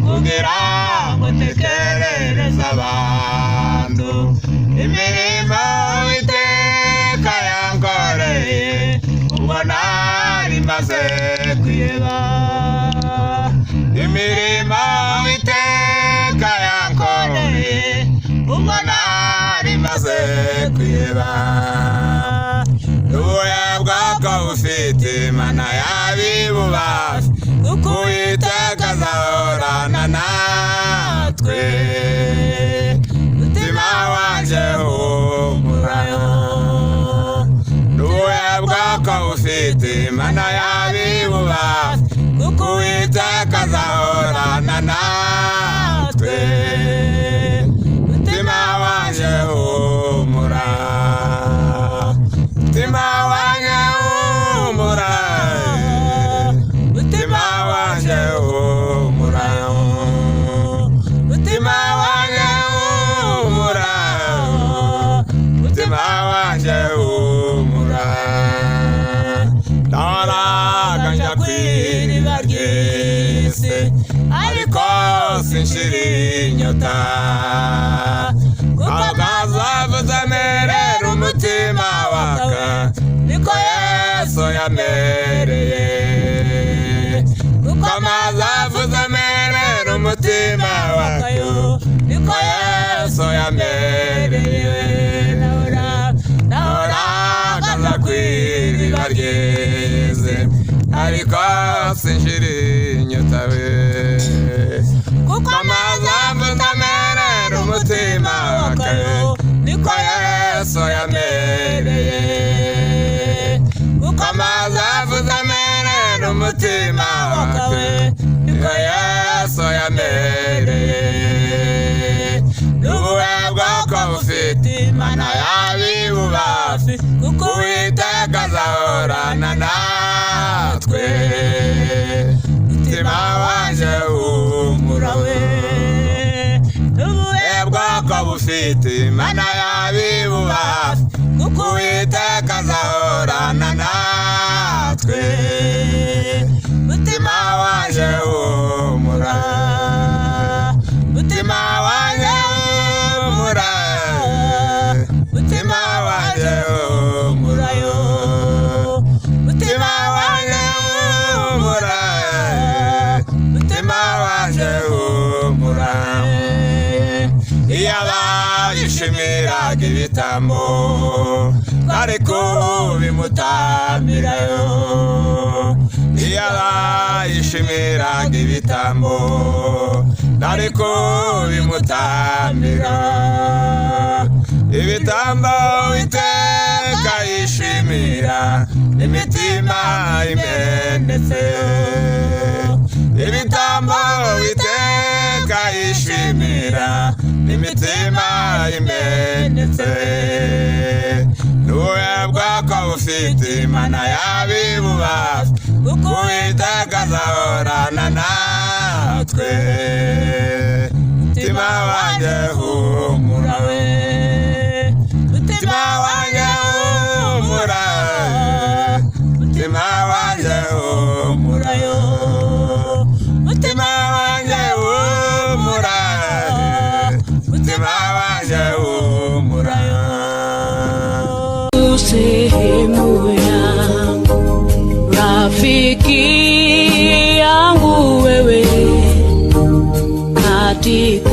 kugira ngo tekerereze abantu imirimo Uwiteka yankoreye ubwo nari maze kwiheba. Imirimo Uwiteka yankoreye ubwo nari maze kwiheba. Ubuya bwako bufite Imana yabibubasha kuko Uwiteka azahorana natwe. Mutima wanje humurayo. Ubuya bwako bufite Imana yabibubasha kuko Uwiteka azahorana natwe. Mutima wanje humura. Mutima wanje humura. Mutima wanje humura. Mutima wanje humura. Mutima wanje humura. Ndahora njya kw'iriba ry'isi ariko sinshira inyota, kuko amazavuze amerera umutima waka niko Yesu yamereye. Kuko amazavuze amerera umutima wakayo niko Yesu yamereye. Ndahora njya kw'iriba ry'isi ariko sinshira inyota we, kuko amazavuze amerera umutima wakayo niko Yesu yamereye. Kuko amazavuze amerera umutima wakawe niko Yesu yamereye. N'ubuhe bwoko bufite Imana yabibubasha kuko Uwiteka azahorana natwe. Mutima wanje humura we. N'ubuhe bwoko bufite Imana yabibubasha kuko Uwiteka azahorana natwe. Mutima wanje humura. Mutima wanje humura. Mutima wanje humura yo. Mutima wanje humura. Mutima wanje humura. Iyaba yishimiraga ibitambo twari kubimutambirayo. Iyaba yishimiraga ibitambo twari kubimutambira. Ibitambo Uwiteka yishimira imitima imenetse. Ibitambo Uwiteka yishimira imitima imenetse. N'ubuhe bwoko bufite Imana yabibubasha kuko Uwiteka azahorana natwe. Mutima wanje humura we. Mutima wanje humura. Mutima wanje humura yo. Mutima wanje humura. Mutima wanje humura yo. Sehemu yangu, rafiki yangu wewe katika